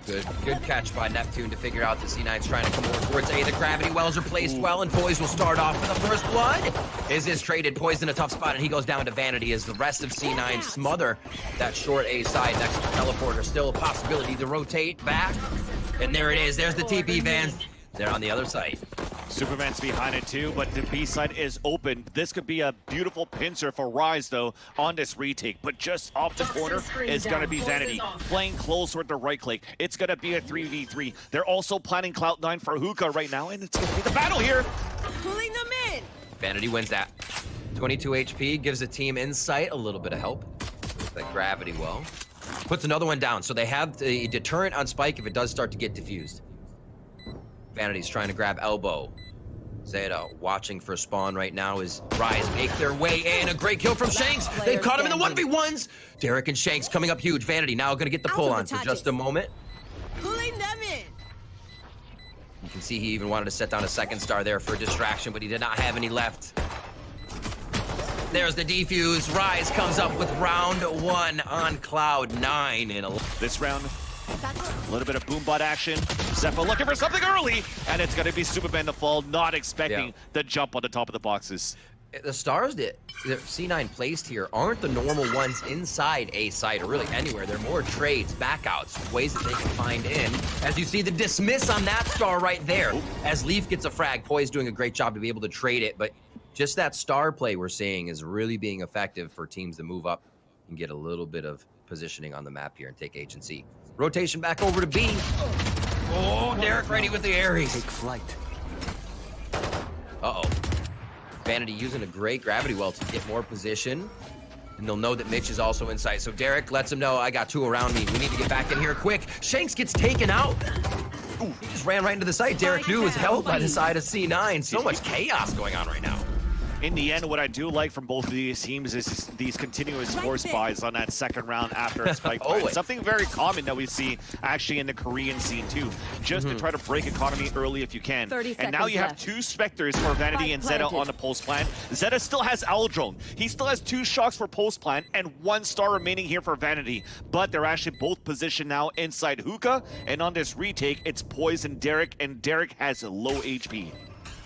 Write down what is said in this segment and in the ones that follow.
Good catch by Neptune to figure out that C9's trying to come over towards A. The gravity wells are placed well, and Poiz will start off with the first blood. Is traded. Poiz in a tough spot, and he goes down to Vanity as the rest of C9 smother that short A side next to the teleporter. Still a possibility to rotate back. And there it is. There's the TP Vans. They're on the other side. Superman's behind it too, but the B side is open. This could be a beautiful pincer for Rise though on this retake, but just off the corner is gonna be Vanity playing close with the right click. It's gonna be a 3v3. They're also planning Cloud9 for hookah right now, and it's gonna be the battle here. Pulling them in. Vanity wins that. 22 HP gives the team insight a little bit of help with that gravity well. Puts another one down, so they have the deterrent on Spike if it does start to get diffused. Vanity's trying to grab elbow. Xeta watching for spawn right now as Rise make their way in. A great kill from Shanks. They've caught him in the 1v1s. Derrek and Shanks coming up huge. Vanity now gonna get the pull on for just a moment. Pulling them in. You can see he even wanted to set down a second star there for a distraction, but he did not have any left. There's the defuse. Rise comes up with round 1 on Cloud9 in this round. A little bit of boombot action. Xeppaa looking for something early, and it's going to be Superman the fall, not expecting the jump on the top of the boxes. The stars that C9 placed here aren't the normal ones inside A side or really anywhere. They're more trades, backouts, ways that they can find in. As you see the dismiss on that star right there. As Leaf gets a frag, Poiz doing a great job to be able to trade it, but just that star play we're seeing is really being effective for teams to move up and get a little bit of positioning on the map here and take agency. Rotation back over to B. Oh, Derrek ready with the Aries. Take flight. Uh-oh. Vanity using a great gravity well to get more position. And they'll know that Mitch is also inside. So Derrek lets him know, I got 2 around me. We need to get back in here quick. Shanks gets taken out. Ooh, he just ran right into the site. Derrek knew was held by the side of C9. So much chaos going on right now. In the end, what I do like from both of these teams is these continuous force buys on that second round after a spike buy. Something very common that we see actually in the Korean scene too. Just to try to break economy early if you can. And now you have 2 Spectres for Vanity and Xeta on the post plan. Xeta still has Aldrone. He still has 2 shocks for post plan and 1 star remaining here for Vanity. But they're actually both positioned now inside hookah. And on this retake, it's Poiz and Derrek has low HP.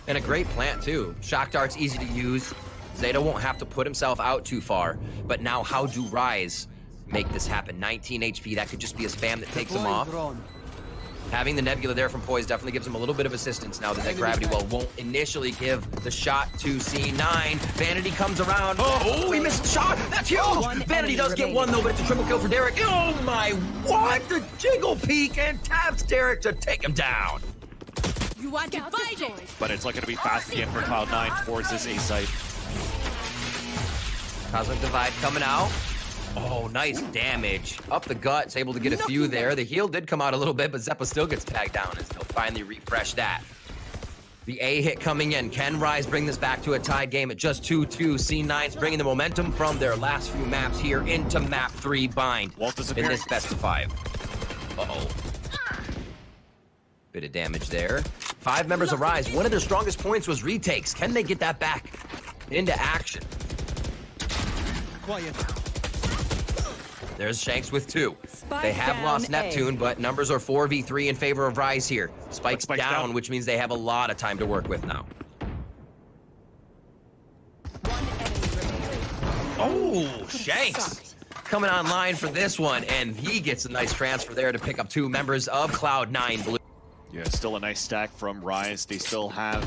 And a great plant, too. Shock dart's easy to use. Xeta won't have to put himself out too far. But now, how do Rise make this happen? 19 HP, that could just be a spam that takes him off. Having the Nebula there from Poiz definitely gives him a little bit of assistance now that that gravity well won't initially give the shot to C9. Vanity comes around. Oh, he missed the shot. That's huge. Vanity does get 1, though, but it's a triple kill for Derrek. Oh, my, what? The jiggle peek and taps Derrek to take him down. You want to fight it? But it's looking to be fast again for Cloud9 towards this A site. Cosmic Divide coming out. Oh, nice damage. Up the guts, able to get a few there. The heal did come out a little bit, but Xeppaa still gets tagged down as they'll finally refresh that. The A hit coming in. Can Rise bring this back to a tied game at just 2-2? C9's bringing the momentum from their last few maps here into map 3 bind in this best of 5. Uh-oh. Bit of damage there. 5 members of Rise. One of their strongest points was retakes. Can they get that back into action? Quiet. There's Shanks with 2. They have lost Neptune, but numbers are 4v3 in favor of Rise here. Spike's down, which means they have a lot of time to work with now. Oh, Shanks coming online for this one, and he gets a nice transfer there to pick up 2 members of Cloud9 Blue. Yeah, still a nice stack from Rise. They still have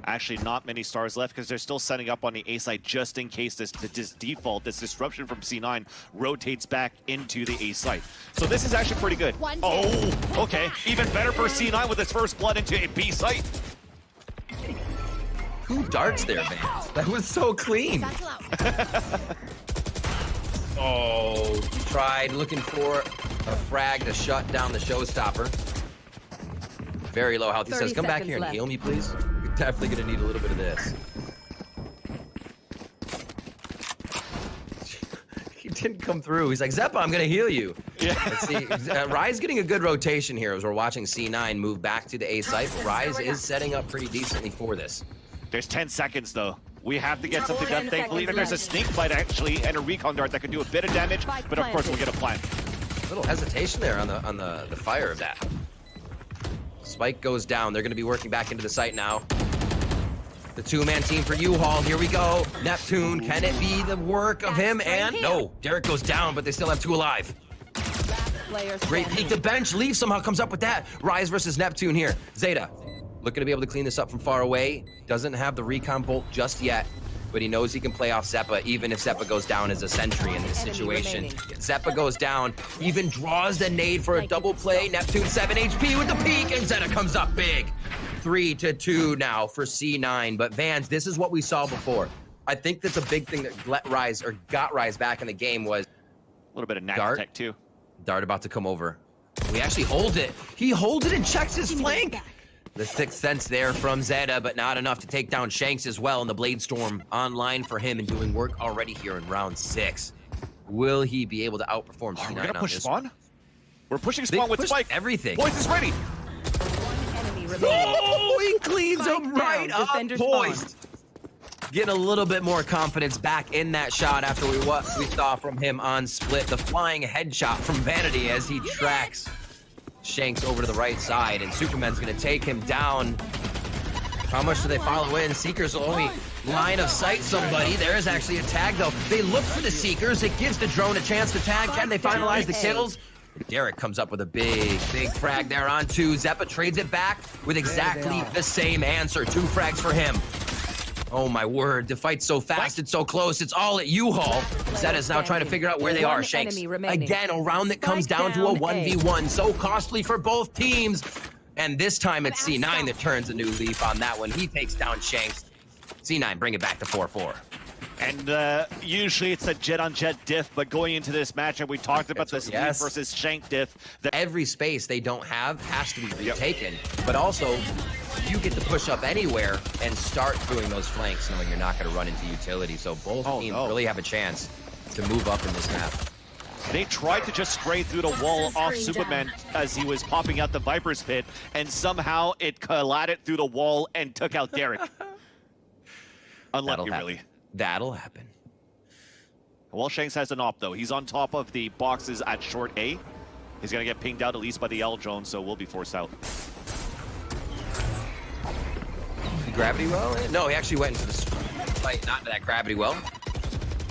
actually not many stars left because they're still setting up on the A side just in case this disruption from C9 rotates back into the A side. So this is actually pretty good. Oh, okay. Even better for C9 with his first blood into a B site. 2 darts there, man. That was so clean. Oh, he tried looking for a frag to shut down the showstopper. Very low health. He says, come back here and heal me, please. You're definitely going to need a little bit of this. He didn't come through. He's like, Xeppaa, I'm going to heal you. Yeah. Let's see. Rise getting a good rotation here as we're watching C9 move back to the A site. Rise is setting up pretty decently for this. There's 10 seconds, though. We have to get something done. Thankfully, there's a snake bite, actually, and a recon dart that can do a bit of damage, but of course, we'll get a plant. little hesitation there on the fire of that. Spike goes down. They're going to be working back into the site now. The two-man team for U-Haul. Here we go. Neptune. Can it be the work of him? And no. Derrek goes down, but they still have 2 alive. Great peek to bench. Leaf somehow comes up with that. Rise versus Neptune here. Xeta looking to be able to clean this up from far away. Doesn't have the recon bolt just yet, but he knows he can play off Xeppaa, even if Xeppaa goes down as a sentry in this situation. Xeppaa goes down, even draws the nade for a double play. Neptune 7 HP with the peek, and Xeta comes up big. 3-2 now for C9. But Vans, this is what we saw before. I think that's a big thing that got Rise back in the game was a little bit of Dart tech too. Dart about to come over. We actually hold it. He holds it and checks his flank. The 6th sense there from Xeta, but not enough to take down Shanks as well. And the Blade Storm online for him and doing work already here in round 6. Will he be able to outperform C9 we're gonna on push this? Spawn? We're pushing Spawn with Spike. Everything. Poiz is ready. Oh, he cleans him right up. Poised. Getting a little bit more confidence back in that shot after what we saw from him on split. The flying headshot from Vanity as he tracks Shanks over to the right side, and Superman's gonna take him down. How much do they follow in? Seekers will only line of sight somebody. There is actually a tag though. They look for the Seekers. It gives the drone a chance to tag. Can they finalize the kills? Derrek comes up with a big frag there on 2. Xeppaa trades it back with exactly the same answer. 2 frags for him. Oh my word, the fight's so fast, it's so close, it's all at U-Haul. Xeta's now trying to figure out where they are, Shanks. Again, a round that comes down to a 1v1, so costly for both teams. And this time it's C9 that turns a new leaf on that one. He takes down Shanks. C9 bring it back to 4-4. And usually it's a jet-on-jet diff, but going into this matchup, we talked about this leaf versus Shank diff. Every space they don't have has to be retaken, but also you get to push up anywhere and start doing those flanks knowing you're not going to run into utility. So both teams really have a chance to move up in this map. They tried to just spray through the wall off Supamen as he was popping out the Viper's pit, and somehow it collided through the wall and took out Derrek. Unlucky, really. That'll happen. Well, Shanks has an op, though. He's on top of the boxes at short A. He's going to get pinged out at least by the L drone, so we'll be forced out. Gravity well? No, he actually went into the fight, not into that gravity well.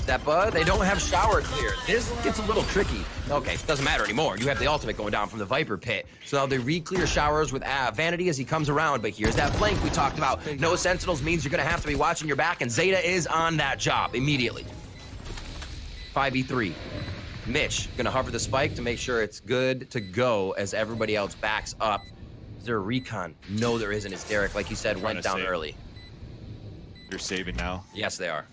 Xeppaa, they don't have shower clear. This gets a little tricky. Okay, doesn't matter anymore. You have the ultimate going down from the Viper pit. So now they re-clear showers with Vanity as he comes around, but here's that flank we talked about. No Sentinels means you're gonna have to be watching your back, and Xeta is on that job immediately. 5v3. Mitch gonna hover the spike to make sure it's good to go as everybody else backs up. Is there a recon? No, there isn't. It's Derrek, like you said, went down early. You're saving now. Yes, they are.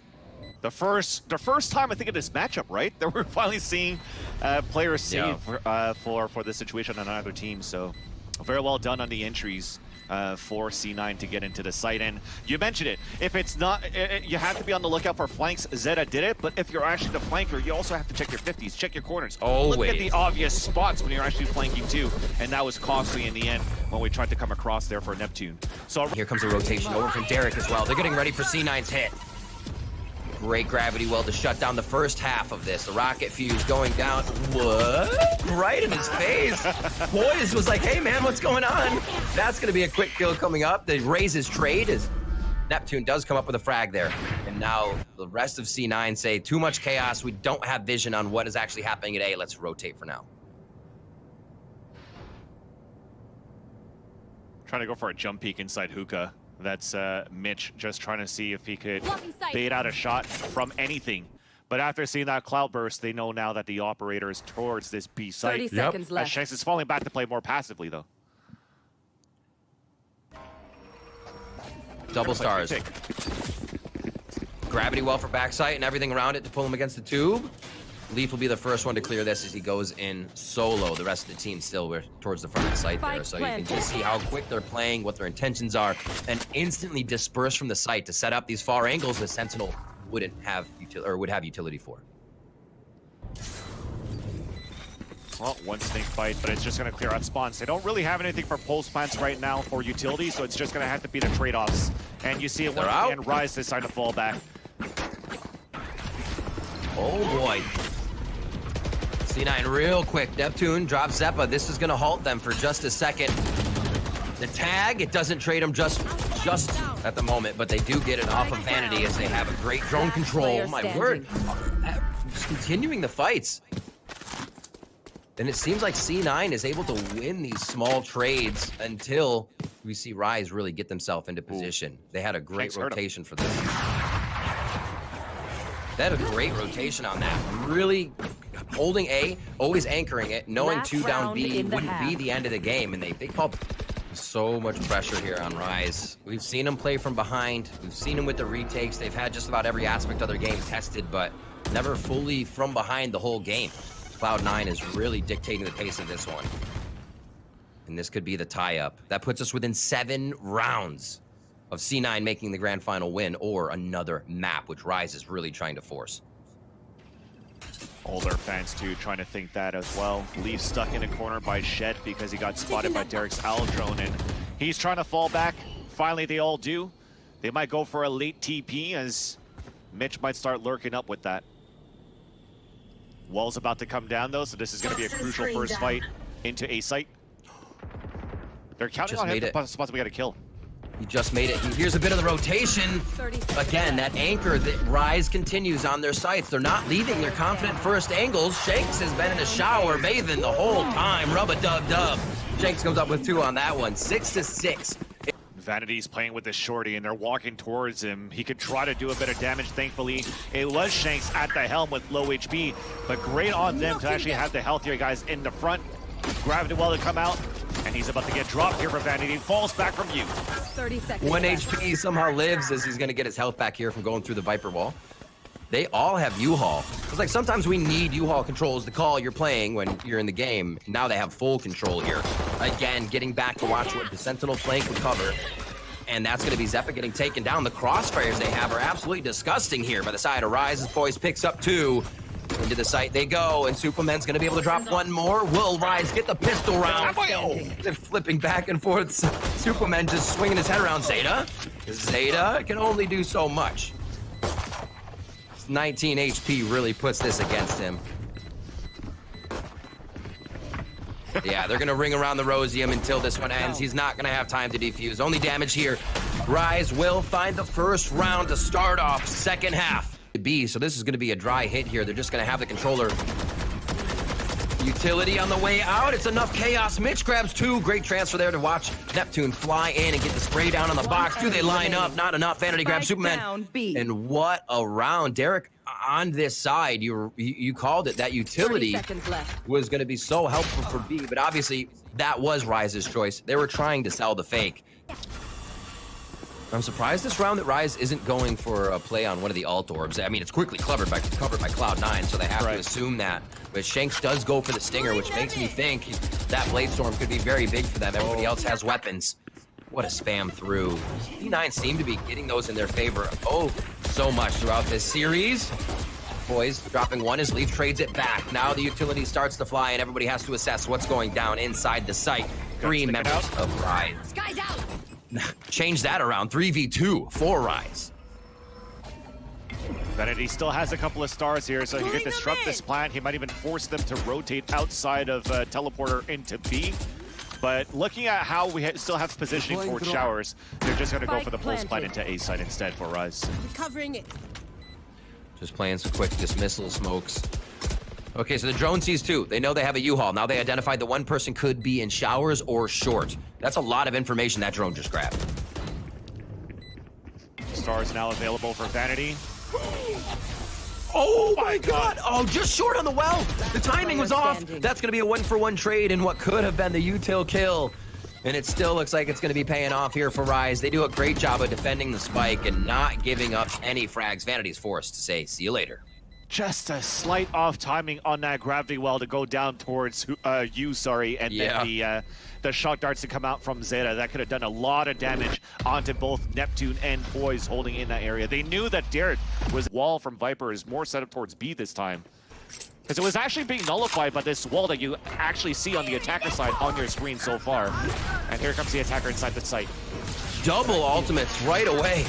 The first time I think in this matchup, right? That we're finally seeing players save for this situation on either team. So very well done on the entries for C9 to get into the site. And you mentioned it. If it's not, you have to be on the lookout for flanks. Xeta did it, but if you're actually the flanker, you also have to check your 50s, check your corners. Always. Look at the obvious spots when you're actually flanking too. And that was costly in the end when we tried to come across there for Neptune. So here comes a rotation over from Derrek as well. They're getting ready for C9's hit. Great gravity well to shut down the first half of this. The rocket fuse going down. What? Right in his face. Poiz was like, hey man, what's going on? That's going to be a quick kill coming up. They raise his trade as Neptune does come up with a frag there. And now the rest of C9 say, too much chaos. We don't have vision on what is actually happening at A. Let's rotate for now. Trying to go for a jump peek inside hookah. That's Mitch just trying to see if he could bait out a shot from anything. But after seeing that cloud burst, they know now that the operator is towards this B site. 30 seconds left. Shanks is falling back to play more passively, though. Double stars. Gravity well for backside and everything around it to pull him against the tube. Leaf will be the first one to clear this as he goes in solo. The rest of the team still were towards the front of the site there. So you can just see how quick they're playing, what their intentions are, and instantly disperse from the site to set up these far angles the Sentinel wouldn't have would have utility for. Well, one snake fight, but it's just going to clear out spawns. They don't really have anything for pulse plants right now for utility, so it's just going to have to be the trade-offs. And you see it once again, Rise decide to fall back. Oh boy. C9 real quick. Neptune drops Xeppaa. This is going to halt them for just a second. The tag, it doesn't trade them just at the moment, but they do get it off of Vanity as they have a great drone control. Oh, my word. Just continuing the fights. And it seems like C9 is able to win these small trades until we see Rise really get themselves into position. They had a great rotation for this. They had a great rotation on that. Really holding A, always anchoring it, knowing 2 down B wouldn't be the end of the game. And they called so much pressure here on Rise. We've seen them play from behind. We've seen them with the retakes. They've had just about every aspect of their game tested, but never fully from behind the whole game. Cloud9 is really dictating the pace of this one. And this could be the tie-up. That puts us within 7 rounds of C9 making the grand final win, or another map, which Rise is really trying to force. Older fans too trying to think that as well. Leaf stuck in a corner by Shed because he got spotted by Derrek's Owl drone, and he's trying to fall back. Finally, they all do. They might go for a late TP as Mitch might start lurking up with that. Wall's about to come down though, so this is going to be a crucial first fight into A site. They're counting on him to possibly get a kill. He just made it. Here's a bit of the rotation. Again, that anchor that Rise continues on their sights. They're not leaving their confident first angles. Shanks has been in the shower bathing the whole time. Rub-a-dub-dub. Shanks comes up with 2 on that one. 6-6. Vanity's playing with the shorty and they're walking towards him. He could try to do a bit of damage. Thankfully, it was Shanks at the helm with low HP, but great on them to actually have the healthier guys in the front. Gravity well to come out, and he's about to get dropped here for Vanity. Falls back from you. 30 seconds. 1 HP somehow lives as he's going to get his health back here from going through the Viper wall. They all have U-Haul. It's like sometimes we need U-Haul controls to call you're playing when you're in the game. Now they have full control here. Again, getting back to watch what the Sentinel flank would cover. And that's going to be Xeppaa getting taken down. The crossfires they have are absolutely disgusting here by the side of Rise. As Poiz picks up 2. Into the site they go, and Supamen's going to be able to drop 1 more. Will Rise get the pistol round? They're flipping back and forth. Supamen just swinging his head around. Xeta can only do so much. 19 HP really puts this against him. Yeah, they're going to ring around the Rosium until this one ends. He's not going to have time to defuse. Only damage here. Rise will find the first round to start off second half. B, so this is going to be a dry hit here. They're just going to have the controller. Utility on the way out. It's enough chaos. Mitch grabs 2. Great transfer there to watch Neptune fly in and get the spray down on the box. Do they line up? Not enough. Vanity grabs Superman. And what a round. Derrek, on this side, you called it. That utility was going to be so helpful for B, but obviously that was Rise's choice. They were trying to sell the fake. I'm surprised this round that Rise isn't going for a play on one of the alt orbs. I mean, it's quickly covered by Cloud9, so they have to assume that. But Shanks does go for the stinger, which makes me think that Blade Storm could be very big for them. Everybody else has weapons. What a spam through. D9 seem to be getting those in their favor so much throughout this series. Poiz dropping 1 as Leaf trades it back. Now the utility starts to fly and everybody has to assess what's going down inside the site. 3 members of Rise. Sky's out. Change that around. 3v2 for Rise. Vanity still has a couple of stars here, so he can disrupt this plan. He might even force them to rotate outside of teleporter into B. But looking at how we still have positioning for showers, they're just going to go for the pulse plan into A side instead for Rise. Covering it. Just playing some quick dismissal smokes. Okay, so the drone sees 2. They know they have a U-Haul. Now they identified the one person could be in showers or short. That's a lot of information that drone just grabbed. Stars now available for Vanity. Oh my god! Oh, just short on the well! The timing was off! That's gonna be a 1-for-1 trade in what could have been the util kill. And it still looks like it's gonna be paying off here for Rise. They do a great job of defending the spike and not giving up any frags. Vanity's forced to say, see you later. Just a slight off timing on that gravity well to go down towards and then the shock darts to come out from Xeta. That could have done a lot of damage onto both Neptune and Poiz holding in that area. They knew that Derrek was wall from Viper is more set up towards B this time, because it was actually being nullified by this wall that you actually see on the attacker side on your screen so far. And here comes the attacker inside the site. Double ultimates right away.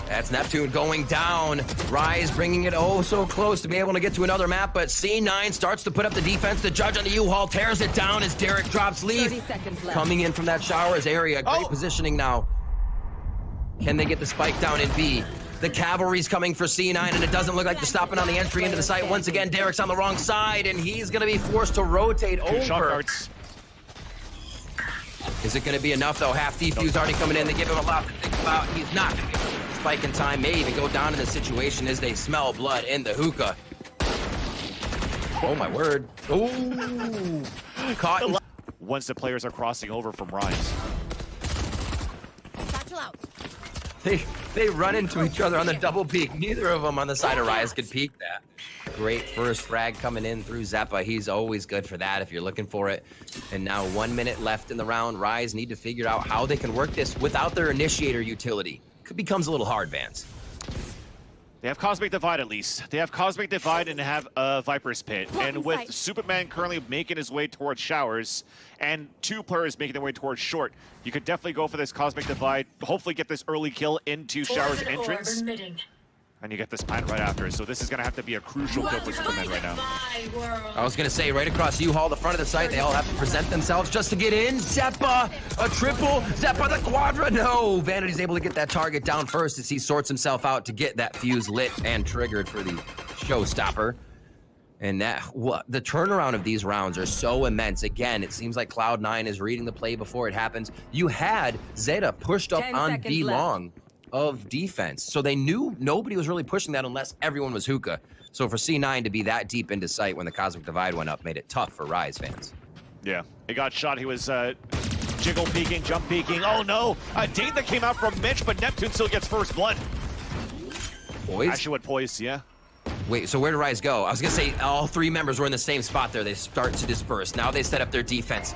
That's Neptune going down. Rise bringing it oh so close to be able to get to another map, but C9 starts to put up the defense. The judge on the U-Haul tears it down as Derrek drops leaf. 30 seconds left. Coming in from that showers area. Great positioning now. Can they get the spike down in B? The cavalry's coming for C9, and it doesn't look like they're stopping on the entry into the site. Once again, Derrek's on the wrong side, and he's going to be forced to rotate over. Shock darts. Is it going to be enough, though? Half defuse already coming in. They give him a lot to think about. He's not going to get the spike in time. May even go down in the situation as they smell blood in the hookah. Oh, my word. Ooh. Caught. Once the players are crossing over from Rise. Satchel out. They run into each other on the double peek. Neither of them on the side of Rise could peek that. Great first frag coming in through Xeppaa. He's always good for that if you're looking for it. And now 1 minute left in the round. Rise need to figure out how they can work this without their initiator utility. It becomes a little hard, Vance. They have Cosmic Divide at least. They have Cosmic Divide and have Viper's Pit. And with Superman currently making his way towards Showers and 2 players making their way towards Short, you could definitely go for this Cosmic Divide, hopefully get this early kill into Showers' entrance. And you get this plant right after. So this is going to have to be a crucial kill for Superman right now. I was going to say, right across U-Haul, the front of the site, they all have to present themselves just to get in. Xeppaa, a triple. Xeppaa, the quadra. No, Vanity's able to get that target down first as he sorts himself out to get that fuse lit and triggered for the showstopper. And that, the turnaround of these rounds are so immense. Again, it seems like Cloud9 is reading the play before it happens. You had xeta pushed up on B long of defense. So they knew nobody was really pushing that unless everyone was hookah. So for C9 to be that deep into sight when the Cosmic Divide went up made it tough for Rise fans. Yeah, he got shot. He was jiggle peeking, jump peeking. Oh no, a date that came out from Mitch, but Neptune still gets first blood. Poiz? Actually went poised, yeah. Wait, so where did Rise go? I was gonna say all 3 members were in the same spot there. They start to disperse. Now they set up their defense.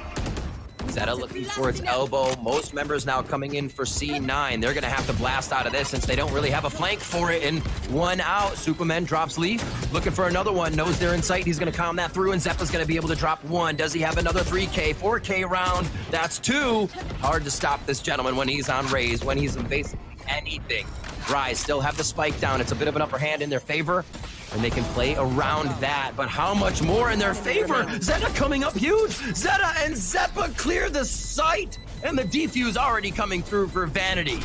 xeta looking for its elbow. Most members now coming in for C9. They're going to have to blast out of this since they don't really have a flank for it. And 1 out. Supamen drops leaf. Looking for another one. Knows they're in sight. He's going to calm that through. And Xeppaa's going to be able to drop 1. Does he have another 3K, 4K round? That's 2. Hard to stop this gentleman when he's on raise, when he's in basically anything. Rise still have the spike down. It's a bit of an upper hand in their favor. And they can play around that, but how much more in their favor? xeta coming up huge. xeta and Xeppaa clear the site, and the defuse already coming through for Vanity.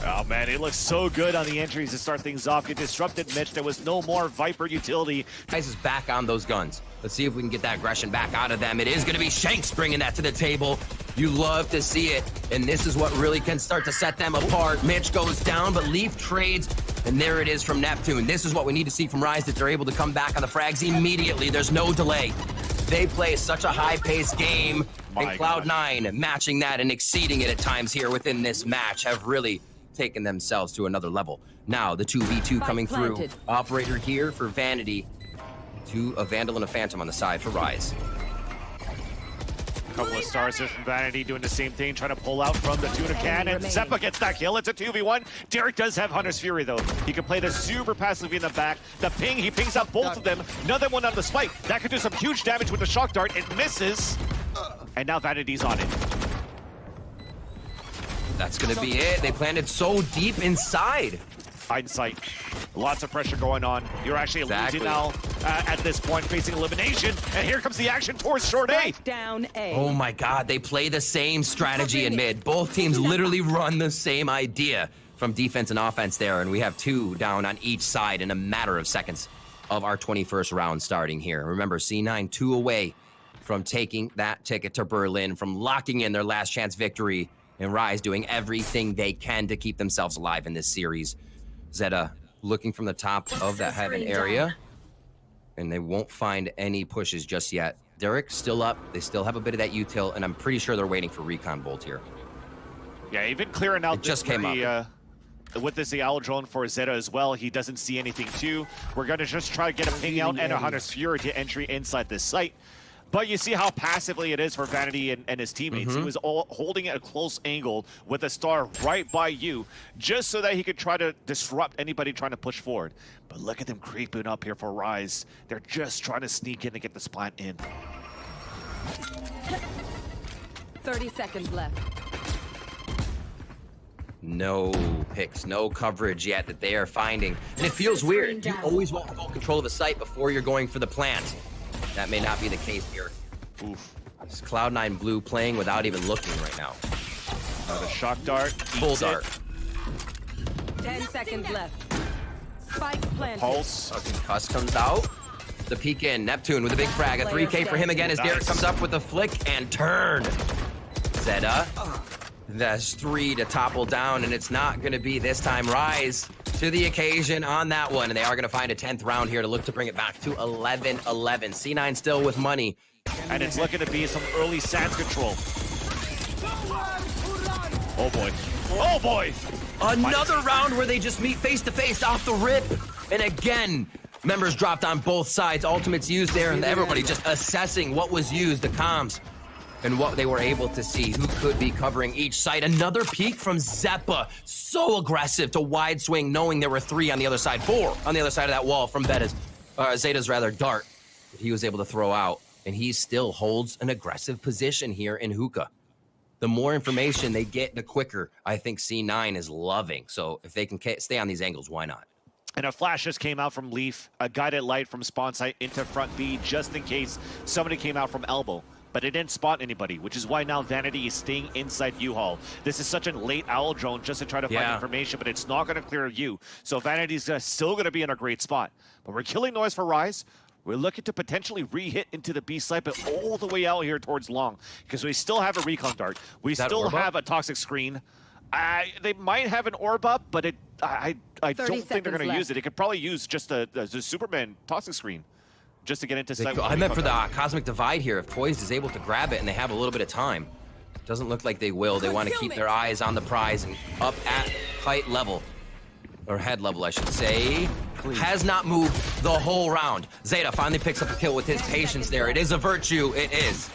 Oh man, it looks so good on the entries to start things off. It disrupted Mitch. There was no more Viper utility. Ice is back on those guns. Let's see if we can get that aggression back out of them. It is going to be Shanks bringing that to the table. You love to see it, and this is what really can start to set them apart. Mitch goes down, but Leaf trades, and there it is from Neptune. This is what we need to see from Rise, that they're able to come back on the frags immediately. There's no delay. They play such a high-paced game, and Cloud9 matching that and exceeding it at times here within this match have really taken themselves to another level. Now, the 2v2 coming through. Operator here for Vanity. A Vandal and a Phantom on the side for Rise. A couple of stars here from Vanity doing the same thing, trying to pull out from the tuna can, and Xeppaa gets that kill. It's a 2v1. Derrek does have Hunter's Fury, though. He can play this super passively in the back. The ping, he pings out both of them. Another one on the spike. That could do some huge damage with the shock dart. It misses. And now Vanity's on it. That's going to be it. They planted so deep inside. Hindsight. Lots of pressure going on. You're actually losing now at this point, facing elimination. And here comes the action towards short A. Down A. Oh my God, they play the same strategy in mid. Both teams literally run the same idea from defense and offense there. And we have 2 down on each side in a matter of seconds of our 21st round starting here. Remember, C9 2 away from taking that ticket to Berlin, from locking in their last chance victory, and Rise doing everything they can to keep themselves alive in this series. xeta looking from the top of that heaven area, and they won't find any pushes just yet. Derrek still up. They still have a bit of that util, and I'm pretty sure they're waiting for Recon Bolt here. Yeah, even clearing out just came up. With this Owl drone for xeta as well. He doesn't see anything too. We're going to just try to get a ping out and a Hunter's Fury to entry inside this site. But you see how passively it is for Vanity and his teammates. He was all holding it at a close angle with a star right by you, just so that he could try to disrupt anybody trying to push forward. But look at them creeping up here for Rise. They're just trying to sneak in to get this plant in. 30 seconds left. No picks, no coverage yet that they are finding. And it feels weird. You always want full control of the site before you're going for the plant. That may not be the case here. Oof. It's Cloud9 Blue playing without even looking right now. The shock dart. Full dart. 10 seconds left. Spike planted. Pulse. Okay, Cuss comes out. The peek in. Neptune with a big frag. A 3K for him again as Derrek comes up with a flick and turn. Xeta. That's 3 to topple down, and it's not going to be this time. Rise to the occasion on that one, and they are going to find a 10th round here to look to bring it back to 11-11. C9 still with money. And it's looking to be some early SANS control. Oh boy. Oh boy! Another round where they just meet face to face off the rip. And again, members dropped on both sides. Ultimates used there, and everybody just assessing what was used, the comms, and what they were able to see, who could be covering each site. Another peek from Xeppaa, so aggressive to wide swing, knowing there were 3 on the other side, 4 on the other side of that wall from Xeta's rather dart that he was able to throw out, and he still holds an aggressive position here in hookah. The more information they get, the quicker I think C9 is loving. So if they can stay on these angles, why not? And a flash just came out from Leaf, a guided light from spawn site into front B, just in case somebody came out from elbow. But it didn't spot anybody, which is why now Vanity is staying inside U-Haul. This is such a late owl drone just to try to find information, but it's not going to clear you. So Vanity's still going to be in a great spot. But we're killing noise for Rise. We're looking to potentially re-hit into the B site, but all the way out here towards long, because we still have a recon dart. We still have a toxic screen. They might have an orb up, but I don't think they're going to use it. They could probably use just the Superman toxic screen just to get into site. I meant for the Cosmic Divide here. If Poised is able to grab it and they have a little bit of time, doesn't look like they will. They want to keep their eyes on the prize and up at height level, or head level, I should say. Has not moved the whole round. Xeta finally picks up a kill with his patience there. It is a virtue. It is.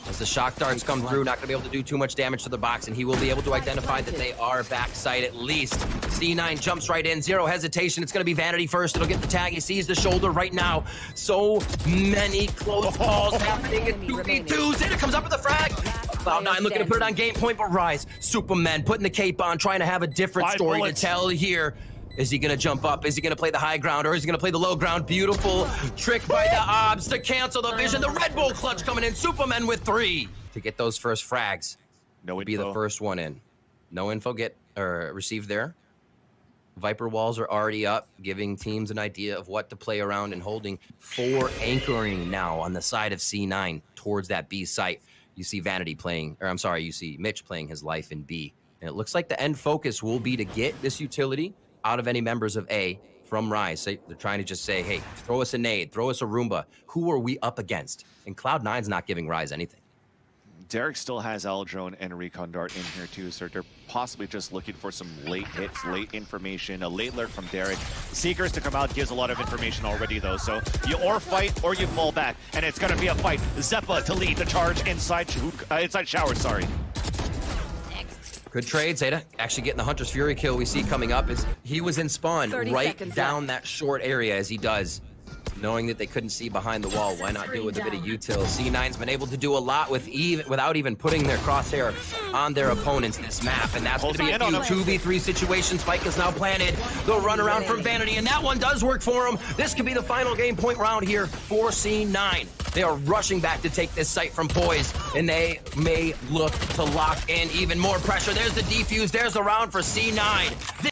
As the shock darts come through, not going to be able to do too much damage to the box, and he will be able to identify that they are backside at least. C9 jumps right in, 0 hesitation. It's going to be Vanity first. It'll get the tag. He sees the shoulder right now. So many close calls happening in 2v2. Xeta comes up with a frag. Cloud9 looking to put it on game point, but Rise, Supamen putting the cape on, trying to have a different story to tell here. Is he going to jump up? Is he going to play the high ground, or is he going to play the low ground? Beautiful trick by the Obs to cancel the vision. The Red Bull clutch coming in. Supamen with 3 to get those first frags. No info. Be the first one in. No info received there. Viper walls are already up, giving teams an idea of what to play around and holding 4 anchoring now on the side of C9 towards that B site. You see Vanity playing, or I'm sorry, you see Mitch playing his life in B. And it looks like the end focus will be to get this utility out of any members of A from Rise. They're trying to just say, hey, throw us a nade, throw us a Roomba. Who are we up against? And Cloud9's not giving Rise anything. Derrek still has Drone and Recon Dart in here too, so they're possibly just looking for some late hits, late information, a late lurk from Derrek. Seekers to come out gives a lot of information already though, so you or fight or you fall back, and it's going to be a fight. Xeppaa to lead the charge inside Shower, sorry. Good trade, Xeta. Actually getting the Hunter's Fury kill we see coming up is he was in spawn right down that short area as he does. Knowing that they couldn't see behind the wall, why not do it with a bit of util? C9's been able to do a lot with without even putting their crosshair on their opponents this map, and that's going to be a 2v3 situation. Spike is now planted. The run around from Vanity, and that one does work for him. This could be the final game point round here for C9. They are rushing back to take this site from Poiz, and they may look to lock in even more pressure. There's the defuse. There's the round for C9.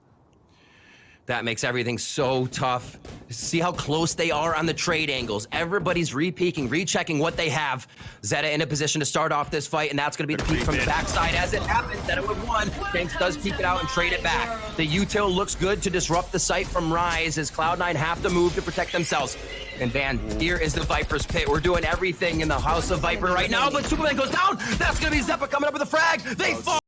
That makes everything so tough. See how close they are on the trade angles. Everybody's re-peeking, rechecking what they have. Xeta in a position to start off this fight, and that's going to be the peek from the backside. As it happens, Xeta with 1. Shanks does peek it out and trade it back. The util looks good to disrupt the site from Rise as Cloud9 have to move to protect themselves. And Van, here is the Viper's pit. We're doing everything in the House of Viper right now, but Superman goes down. That's going to be Xeppaa coming up with a frag. They fall.